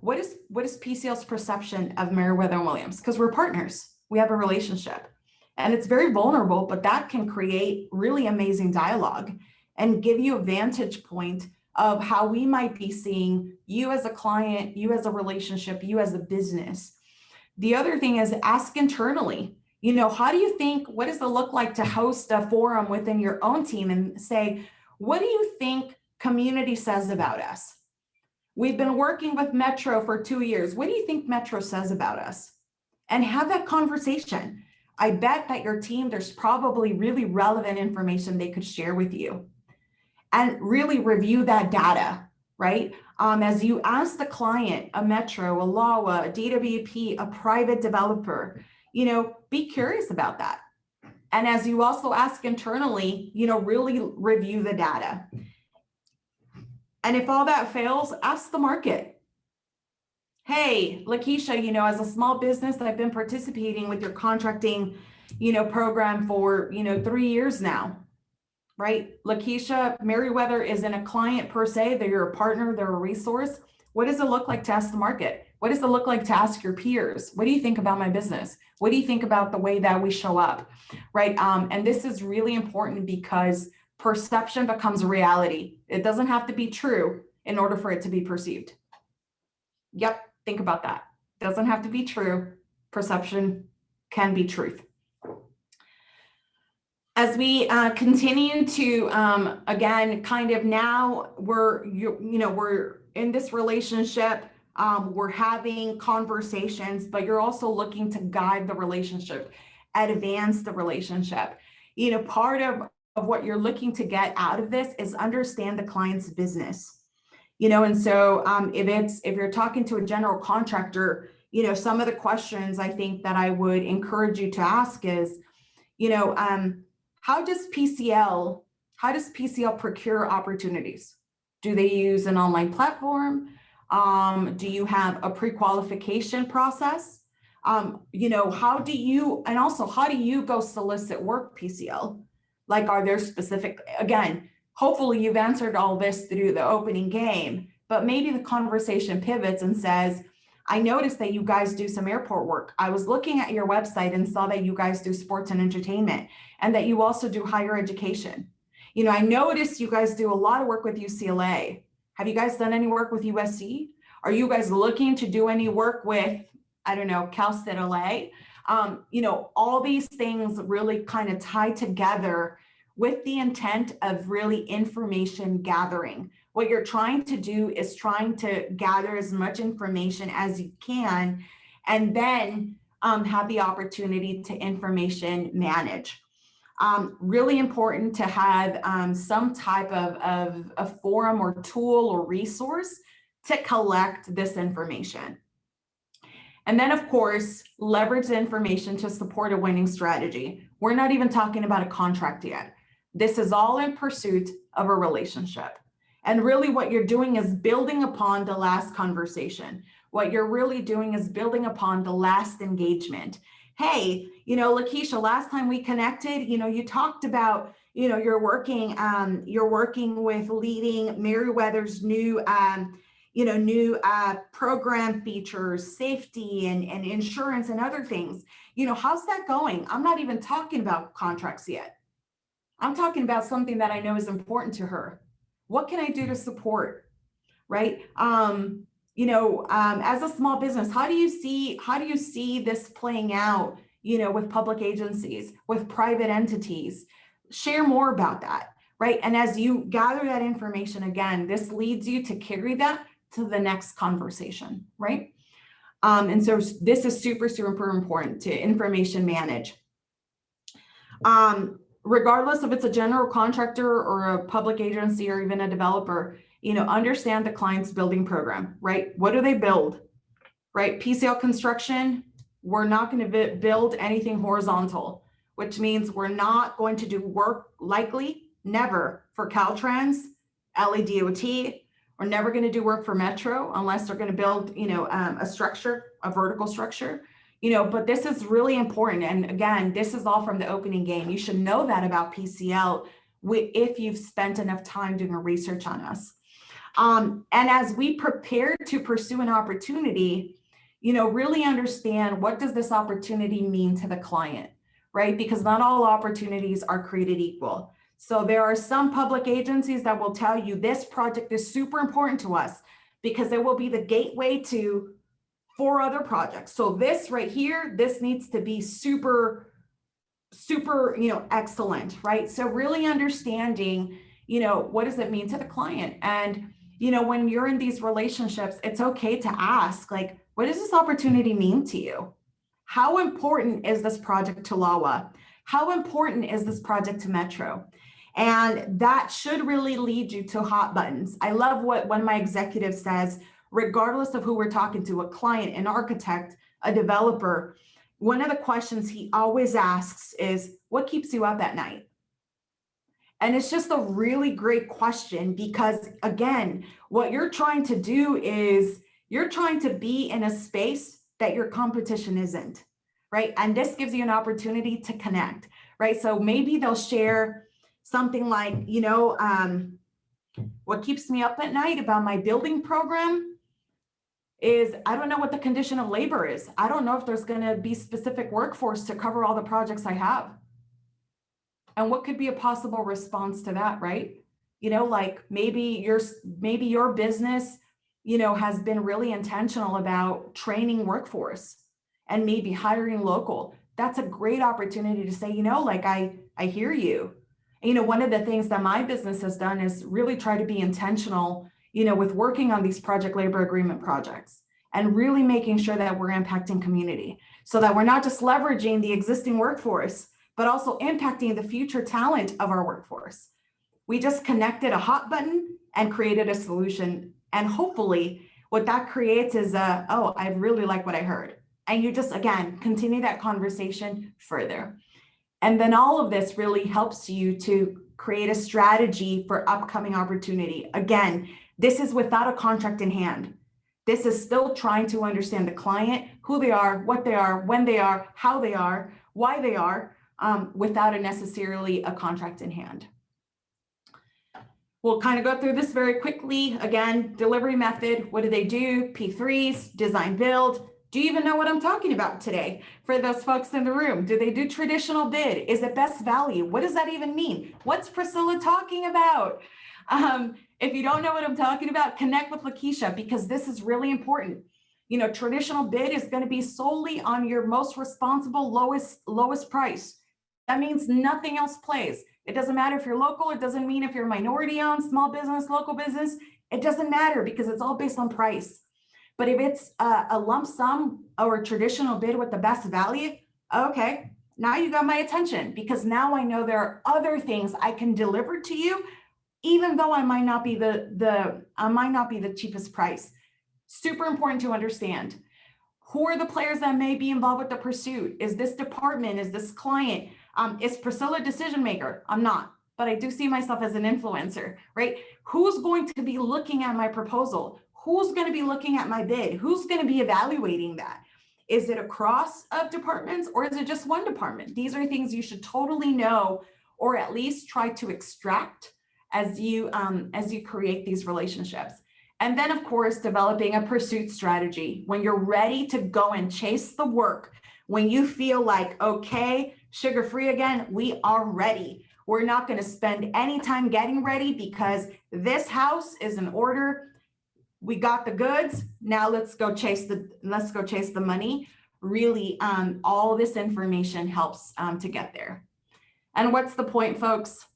what is PCL's perception of Meriwether Williams? Because we're partners, we have a relationship. And it's very vulnerable, but that can create really amazing dialogue and give you a vantage point of how we might be seeing you as a client, you as a relationship, you as a business. The other thing is ask internally, how do you think, what does it look like to host a forum within your own team and say, what do you think community says about us? We've been working with Metro for 2 years. What do you think Metro says about us? And have that conversation. I bet that your team, there's probably really relevant information they could share with you. And really review that data, right? As you ask the client, a Metro, a LAWA, a CDABP, a private developer, be curious about that. And as you also ask internally, really review the data. And if all that fails, ask the market. Hey, Lakeisha, as a small business, I've been participating with your contracting, program for, 3 years now, right? Lakeisha, Meriwether isn't a client per se. They're a partner, they're a resource. What does it look like to ask the market? What does it look like to ask your peers? What do you think about my business? What do you think about the way that we show up, right? And this is really important because perception becomes reality. It doesn't have to be true in order for it to be perceived. Yep. Think about that. Doesn't have to be true. Perception can be truth. As we continue to, again, kind of now we're in this relationship, we're having conversations, but you're also looking to guide the relationship, advance the relationship. Part of what you're looking to get out of this is understand the client's business. And so if you're talking to a general contractor, some of the questions I think that I would encourage you to ask is, how does PCL procure opportunities? Do they use an online platform? Do you have a pre-qualification process? How do you go solicit work, PCL? Like, are there specific, again, hopefully you've answered all this through the opening game, but maybe the conversation pivots and says, I noticed that you guys do some airport work. I was looking at your website and saw that you guys do sports and entertainment and that you also do higher education. I noticed you guys do a lot of work with UCLA. Have you guys done any work with USC? Are you guys looking to do any work with, I don't know, Cal State LA? All these things really kind of tie together with the intent of really information gathering. What you're trying to do is trying to gather as much information as you can, and then have the opportunity to information manage. Really important to have some type of a forum or tool or resource to collect this information. And then, of course, leverage the information to support a winning strategy. We're not even talking about a contract yet. This is all in pursuit of a relationship. And really what you're doing is building upon the last conversation. What you're really doing is building upon the last engagement. Hey, Lakeisha, last time we connected, you talked about, you're working with leading Meriwether's new program features, safety and insurance and other things. How's that going? I'm not even talking about contracts yet. I'm talking about something that I know is important to her. What can I do to support, right? As a small business, how do you see this playing out, with public agencies, with private entities? Share more about that, right? And as you gather that information, again, this leads you to carry that to the next conversation, right? And so this is super, super important to information manage. Regardless if it's a general contractor or a public agency or even a developer, understand the client's building program, right? What do they build, right? PCL Construction, we're not going to build anything horizontal, which means we're not going to do work, likely never, for Caltrans, LADOT. We're never going to do work for Metro unless they're going to build, a structure, a vertical structure. But this is really important. And again, this is all from the opening game. You should know that about PCL if you've spent enough time doing research on us. And as we prepare to pursue an opportunity, really understand, what does this opportunity mean to the client, right? Because not all opportunities are created equal. So there are some public agencies that will tell you this project is super important to us because it will be the gateway to 4 other projects. So this right here, this needs to be super, excellent, right? So really understanding, what does it mean to the client? And, when you're in these relationships, it's okay to ask, like, what does this opportunity mean to you? How important is this project to LAWA? How important is this project to Metro? And that should really lead you to hot buttons. I love what one of my executives says, regardless of who we're talking to, a client, an architect, a developer, one of the questions he always asks is, what keeps you up at night? And it's just a really great question because, again, what you're trying to do is you're trying to be in a space that your competition isn't, right? And this gives you an opportunity to connect, right? So maybe they'll share something like, what keeps me up at night about my building program is I don't know what the condition of labor is. I don't know if there's going to be specific workforce to cover all the projects I have. And what could be a possible response to that, right? Like maybe your business, has been really intentional about training workforce and maybe hiring local. That's a great opportunity to say, like I hear you. And, one of the things that my business has done is really try to be intentional, with working on these project labor agreement projects and really making sure that we're impacting community so that we're not just leveraging the existing workforce, but also impacting the future talent of our workforce. We just connected a hot button and created a solution. And hopefully what that creates is oh, I really like what I heard. And you just, again, continue that conversation further. And then all of this really helps you to create a strategy for upcoming opportunity. Again, this is without a contract in hand. This is still trying to understand the client, who they are, what they are, when they are, how they are, why they are, without necessarily a contract in hand. We'll kind of go through this very quickly. Again, delivery method, what do they do? P3s, design build. Do you even know what I'm talking about today? For those folks in the room, do they do traditional bid? Is it best value? What does that even mean? What's Priscilla talking about? If you don't know what I'm talking about, connect with Lakeisha because this is really important. Traditional bid is going to be solely on your most responsible, lowest price. That means nothing else plays. It doesn't matter if you're local. It doesn't mean if you're minority owned, small business, local business. It doesn't matter because it's all based on price. But if it's a lump sum or a traditional bid with the best value, okay, now you got my attention, because now I know there are other things I can deliver to you, even though I might not be the cheapest price. Super important to understand. Who are the players that may be involved with the pursuit? Is this department? Is this client? Is Priscilla a decision maker? I'm not, but I do see myself as an influencer, right? Who's going to be looking at my proposal? Who's going to be looking at my bid? Who's going to be evaluating that? Is it across of departments, or is it just one department? These are things you should totally know, or at least try to extract as you create these relationships. And then, of course, developing a pursuit strategy. When you're ready to go and chase the work, when you feel like, okay, sugar-free again, we are ready. We're not going to spend any time getting ready because this house is in order. We got the goods. Now let's go chase the money. Really, all this information helps to get there. And what's the point, folks?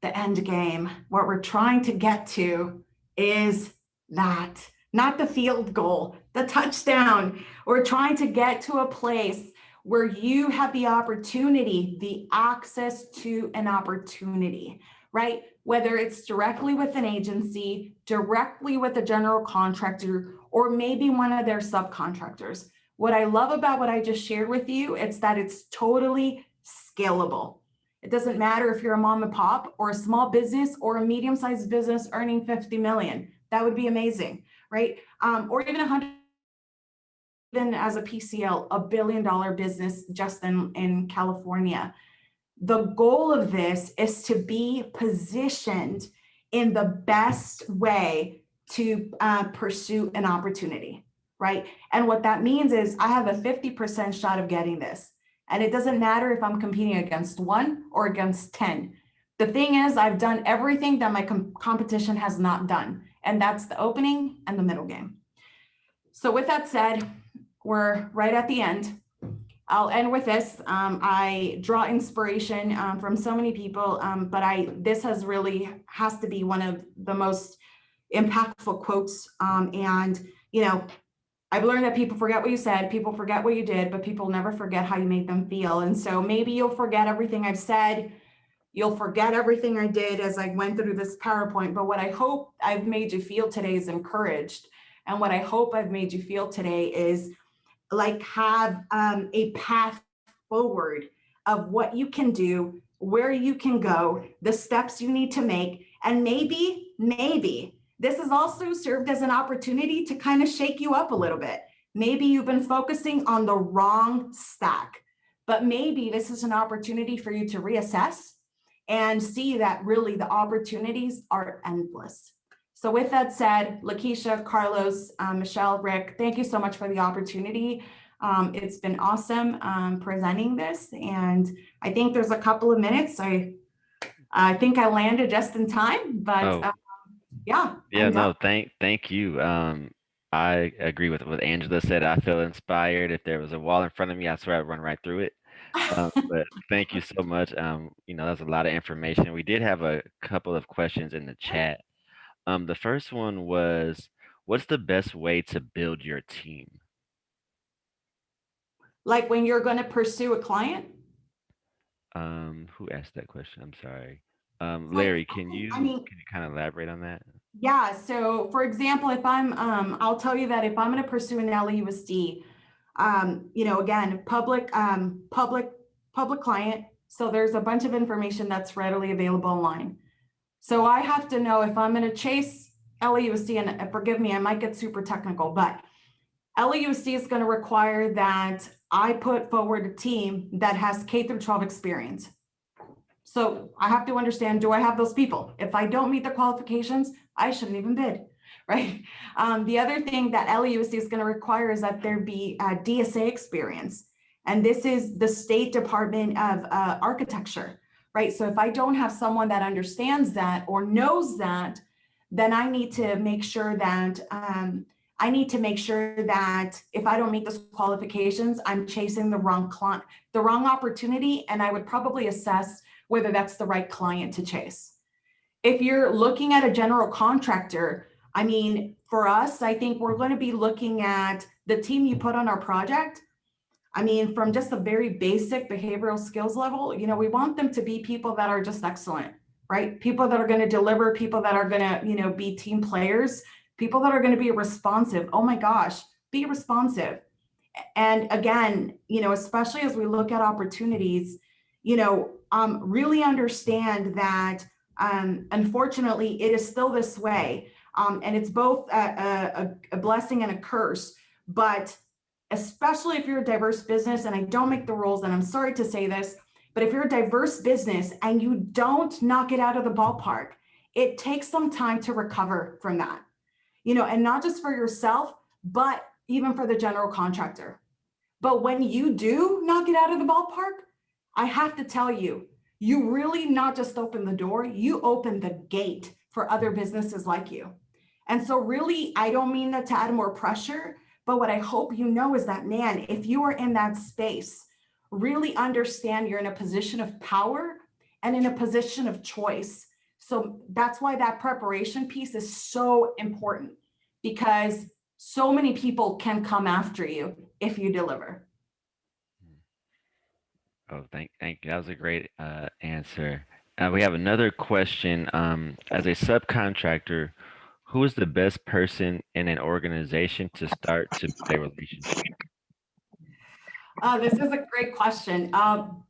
The end game. What we're trying to get to is that, not the field goal, the touchdown. We're trying to get to a place where you have the opportunity, the access to an opportunity, right? Whether it's directly with an agency, directly with a general contractor, or maybe one of their subcontractors. What I love about what I just shared with you, it's that it's totally scalable. It doesn't matter if you're a mom and pop or a small business or a medium-sized business earning 50 million. That would be amazing, right? Or even 100, even as a PCL, $1 billion business just in California. The goal of this is to be positioned in the best way to pursue an opportunity, right? And what that means is I have a 50% shot of getting this. And it doesn't matter if I'm competing against 1 or against 10. The thing is, I've done everything that my competition has not done. And that's the opening and the middle game. So with that said, we're right at the end. I'll end with this. I draw inspiration from so many people, but this has to be one of the most impactful quotes. And, I've learned that people forget what you said, people forget what you did, but people never forget how you made them feel. And so maybe you'll forget everything I've said. You'll forget everything I did as I went through this PowerPoint. But what I hope I've made you feel today is encouraged. And what I hope I've made you feel today is have a path forward of what you can do, where you can go, the steps you need to make. And maybe this has also served as an opportunity to kind of shake you up a little bit. Maybe you've been focusing on the wrong stack, but maybe this is an opportunity for you to reassess and see that really the opportunities are endless. So with that said, Lakeisha, Carlos, Michelle, Rick, thank you so much for the opportunity. It's been awesome presenting this. And I think there's a couple of minutes. I think I landed just in time, but yeah. Yeah, no, thank you. I agree with what Angela said. I feel inspired. If there was a wall in front of me, I swear I'd run right through it. But thank you so much. That's a lot of information. We did have a couple of questions in the chat. The first one was, what's the best way to build your team? Like when you're going to pursue a client? Who asked that question? I'm sorry. Larry, can you kind of elaborate on that? Yeah. So for example, if I'll tell you that if I'm going to pursue an LAUSD, again, public client. So there's a bunch of information that's readily available online. So I have to know if I'm going to chase LAUSD, and forgive me, I might get super technical, but LAUSD is going to require that I put forward a team that has K through 12 experience. So I have to understand, do I have those people? If I don't meet the qualifications, I shouldn't even bid, right? The other thing that LAUSD is going to require is that there be a Dcsa experience. And this is the State Department of Architecture, right? So if I don't have someone that understands that or knows that, then I need to make sure that if I don't meet those qualifications, I'm chasing the wrong client, the wrong opportunity. And I would probably assess whether that's the right client to chase. If you're looking at a general contractor, I mean, for us, I think we're going to be looking at the team you put on our project. I mean, from just a very basic behavioral skills level, you know, we want them to be people that are just excellent, right? People that are going to deliver, people that are going to, you know, be team players, people that are going to be responsive. Oh my gosh, be responsive. And again, you know, especially as we look at opportunities, you know, really understand that unfortunately, it is still this way. And it's both a blessing and a curse, but especially if you're a diverse business, and I don't make the rules, and I'm sorry to say this, but if you're a diverse business and you don't knock it out of the ballpark, it takes some time to recover from that, you know, and not just for yourself, but even for the general contractor. But when you do knock it out of the ballpark, I have to tell you, you really not just open the door, you open the gate for other businesses like you. And so really, I don't mean that to add more pressure, but what I hope you know is that, man, if you are in that space, really understand you're in a position of power and in a position of choice. So that's why that preparation piece is so important, because so many people can come after you if you deliver. Oh, thank you. That was a great answer. We have another question. As a subcontractor, who is the best person in an organization to start to build a relationship? This is a great question.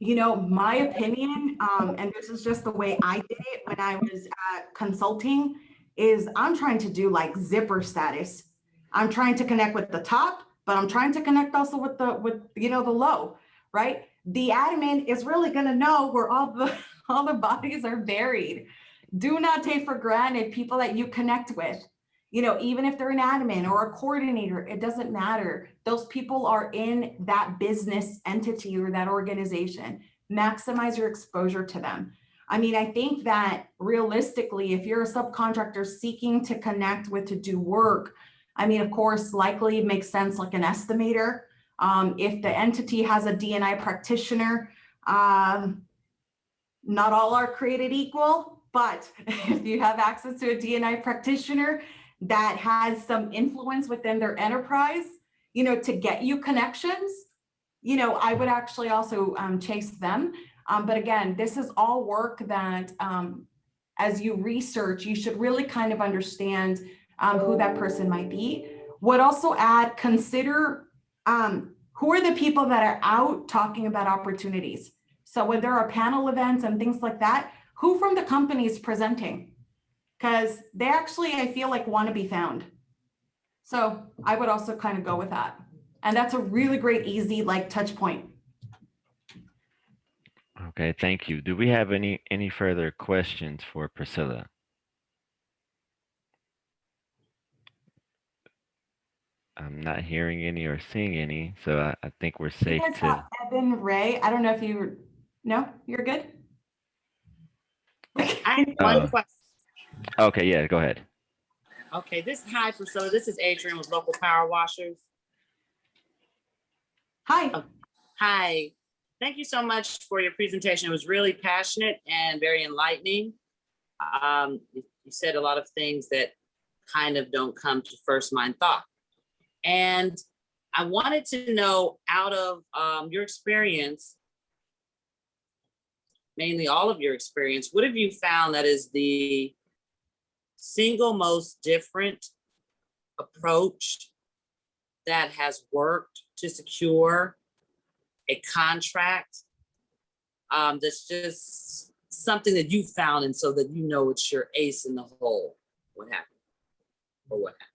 You know, my opinion, and this is just the way I did it when I was consulting, is I'm trying to do like zipper status. I'm trying to connect with the top, but I'm trying to connect also with you know, the low, right? The admin is really going to know where all the bodies are buried. Do not take for granted people that you connect with. You know, even if they're an admin or a coordinator, it doesn't matter. Those people are in that business entity or that organization. Maximize your exposure to them. I mean, I think that realistically, if you're a subcontractor seeking to connect with to do work, I mean, of course, likely it makes sense like an estimator. If the entity has a D&I practitioner, not all are created equal, but if you have access to a D&I practitioner that has some influence within their enterprise, you know, to get you connections, you know, I would actually also chase them. But again, this is all work that as you research, you should really kind of understand who that person might be. Would also add, consider who are the people that are out talking about opportunities. So when there are panel events and things like that, who from the company is presenting? Because they actually, I feel like, want to be found. So I would also kind of go with that. And that's a really great, easy, like, touch point. Okay, thank you. Do we have any further questions for Priscilla? I'm not hearing any or seeing any, so I think we're safe You guys to. have Evan, Ray. I don't know if you, no, you're good? I have one question. Okay, yeah, go ahead. Okay, hi, Priscilla. This is Adrian with Local Power Washers. Hi. Oh, hi. Thank you so much for your presentation. It was really passionate and very enlightening. You said a lot of things that kind of don't come to first mind thought. And I wanted to know, out of your experience, mainly all of your experience, what have you found that is the single most different approach that has worked to secure a contract that's just something that you found, and so that you know it's your ace in the hole? What happened? Or what happened?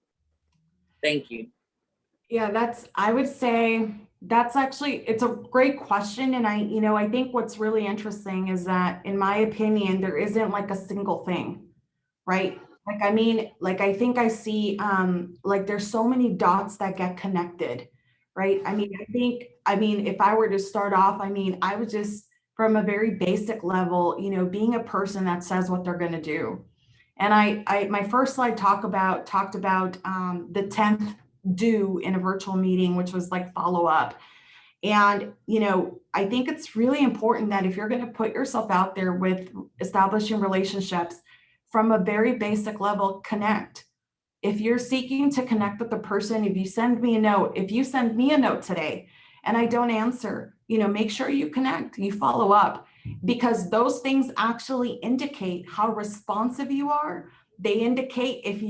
Thank you. Yeah, I would say that's actually, it's a great question. And I think what's really interesting is that, in my opinion, there isn't like a single thing, right? Like, I mean, like, I think I see, like, there's so many dots that get connected, right? I mean, if I were to start off, I was just, from a very basic level, being a person that says what they're going to do. And my first slide talked about the 10th do in a virtual meeting, which was like follow up. And, I think it's really important that if you're going to put yourself out there with establishing relationships from a very basic level, connect. If you're seeking to connect with the person, if you send me a note today and I don't answer, make sure you connect, you follow up, because those things actually indicate how responsive you are. They indicate if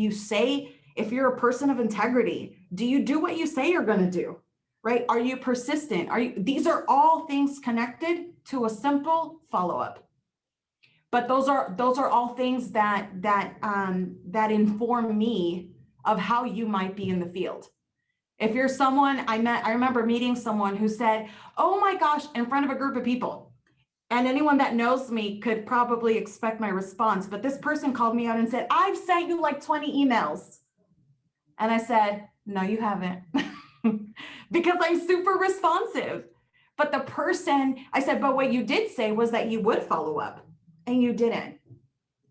you're a person of integrity, do you do what you say you're going to do? Right? Are you persistent? These are all things connected to a simple follow-up. But those are all things that inform me of how you might be in the field. If you're someone I remember meeting someone who said, "Oh my gosh," in front of a group of people. And anyone that knows me could probably expect my response. But this person called me out and said, "I've sent you like 20 emails." And I said, "No, you haven't." Because I'm super responsive. But I said, "But what you did say was that you would follow up, and you didn't."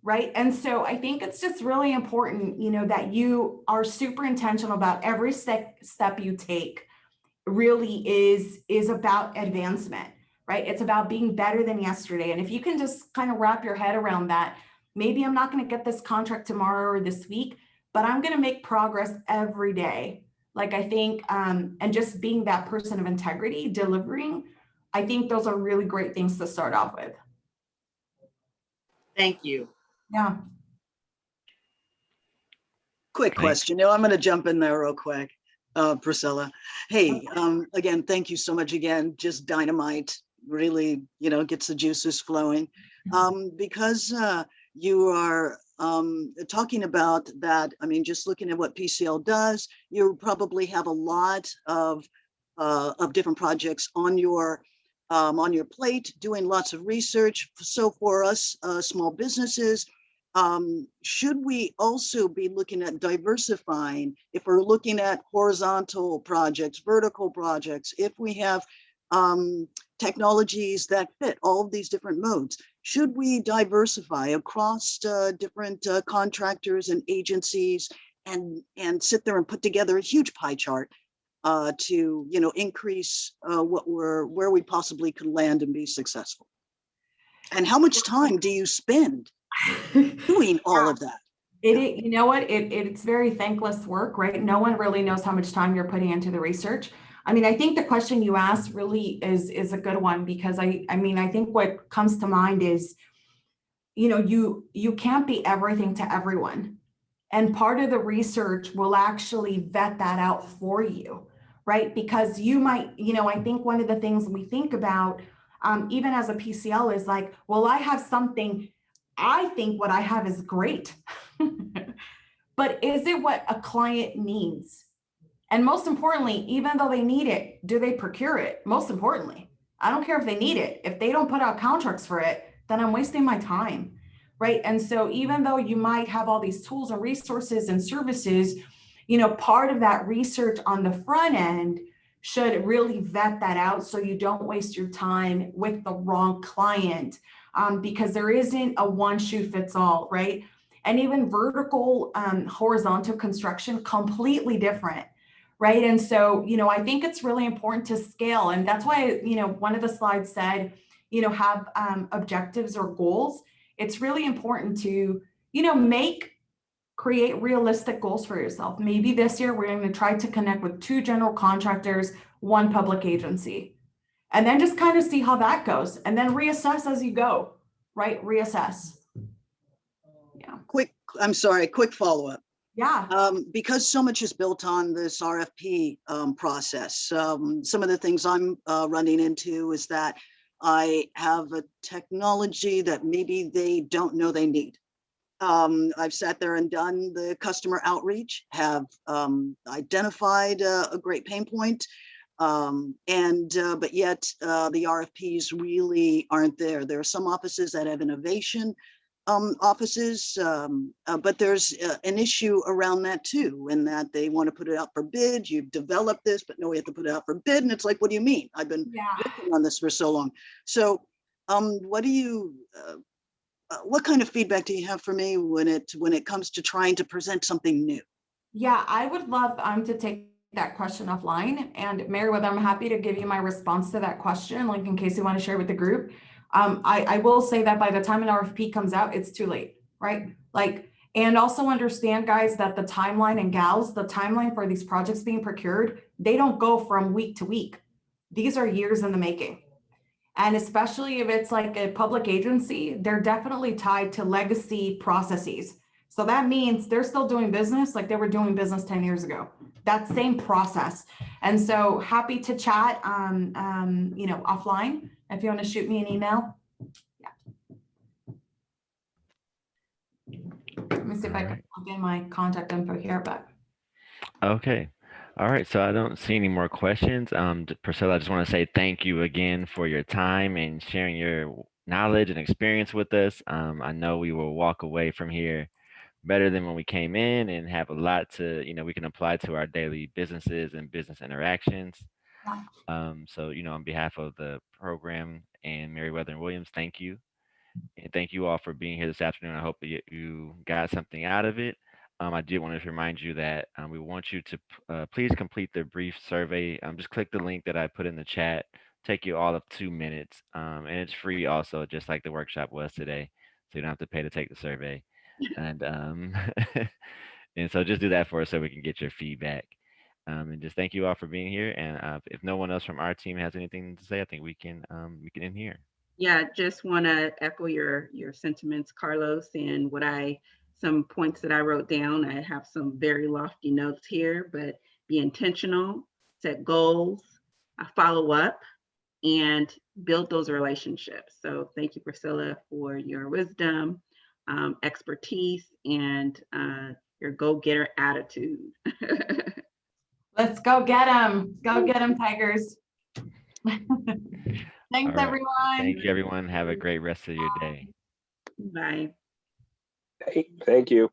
Right. And so I think it's just really important, that you are super intentional about every step you take really is about advancement, right? It's about being better than yesterday. And if you can just kind of wrap your head around that, maybe I'm not going to get this contract tomorrow or this week, but I'm going to make progress every day. Like I think, and just being that person of integrity, delivering, I think those are really great things to start off with. Thank you. Yeah. Quick question. I'm going to jump in there real quick, Priscilla. Hey, again, thank you so much again. Just dynamite, really, gets the juices flowing. Because you are talking about that, just looking at what PCL does, you probably have a lot of different projects on your plate, doing lots of research. So for us, small businesses, should we also be looking at diversifying if we're looking at horizontal projects, vertical projects, if we have technologies that fit all of these different modes? Should we diversify across different contractors and agencies and sit there and put together a huge pie chart to increase where we possibly could land and be successful? And how much time do you spend doing all of that? You know what? It's very thankless work, right? No one really knows how much time you're putting into the research. I think the question you asked really is a good one, because I think what comes to mind is, you can't be everything to everyone. And part of the research will actually vet that out for you, right? Because you might, I think one of the things we think about, even as a PCL, is like, well, I have something, I think what I have is great. But is it what a client needs? And most importantly, even though they need it, do they procure it? Most importantly, I don't care if they need it. If they don't put out contracts for it, then I'm wasting my time, right? And so even though you might have all these tools and resources and services, part of that research on the front end should really vet that out so you don't waste your time with the wrong client, because there isn't a one shoe fits all, right? And even vertical, horizontal construction, completely different. Right. And so, I think it's really important to scale. And that's why, one of the slides said, have objectives or goals. It's really important to, create realistic goals for yourself. Maybe this year we're going to try to connect with 2 general contractors, 1 public agency, and then just kind of see how that goes, and then reassess as you go, right? Reassess. Yeah. Quick follow-up. Yeah. Because so much is built on this RFP process, some of the things I'm running into is that I have a technology that maybe they don't know they need. I've sat there and done the customer outreach, have identified a great pain point, but yet the RFPs really aren't there. There are some offices that have innovation offices, but there's an issue around that too, in that they want to put it out for bid. You've developed this, but no, we have to put it out for bid. And it's like, what do you mean? I've been working on this for so long. So what kind of feedback do you have for me when it comes to trying to present something new? Yeah, I would love to take that question offline. And Meriwether, I'm happy to give you my response to that question, like in case you want to share with the group. I will say that by the time an RFP comes out, it's too late, right? Like, and also understand, guys, that the timeline, and gals, the timeline for these projects being procured, they don't go from week to week. These are years in the making. And especially if it's like a public agency, they're definitely tied to legacy processes. So that means they're still doing business like they were doing business 10 years ago. That same process. And so happy to chat, offline. If you want to shoot me an email. Yeah. Let me see if I can plug in my contact info here, but. Okay. All right. So I don't see any more questions. Priscilla, I just want to say thank you again for your time and sharing your knowledge and experience with us. I know we will walk away from here better than when we came in and have a lot to, we can apply to our daily businesses and business interactions. So, on behalf of the program and Meriwether and Williams, thank you. And thank you all for being here this afternoon. I hope you got something out of it. I did want to remind you that we want you to please complete the brief survey. Just click the link that I put in the chat. Take you all of 2 minutes. And it's free also, just like the workshop was today. So you don't have to pay to take the survey. And and so just do that for us so we can get your feedback. And just thank you all for being here. And if no one else from our team has anything to say, I think we can end here. Yeah, just want to echo your sentiments, Carlos, and some points that I wrote down. I have some very lofty notes here, but be intentional, set goals, follow up, and build those relationships. So thank you, Priscilla, for your wisdom, expertise, and your go-getter attitude. Let's go get them. Go get them, Tigers. Thanks, right. everyone. Thank you, everyone. Have a great rest of your day. Bye. Thank you.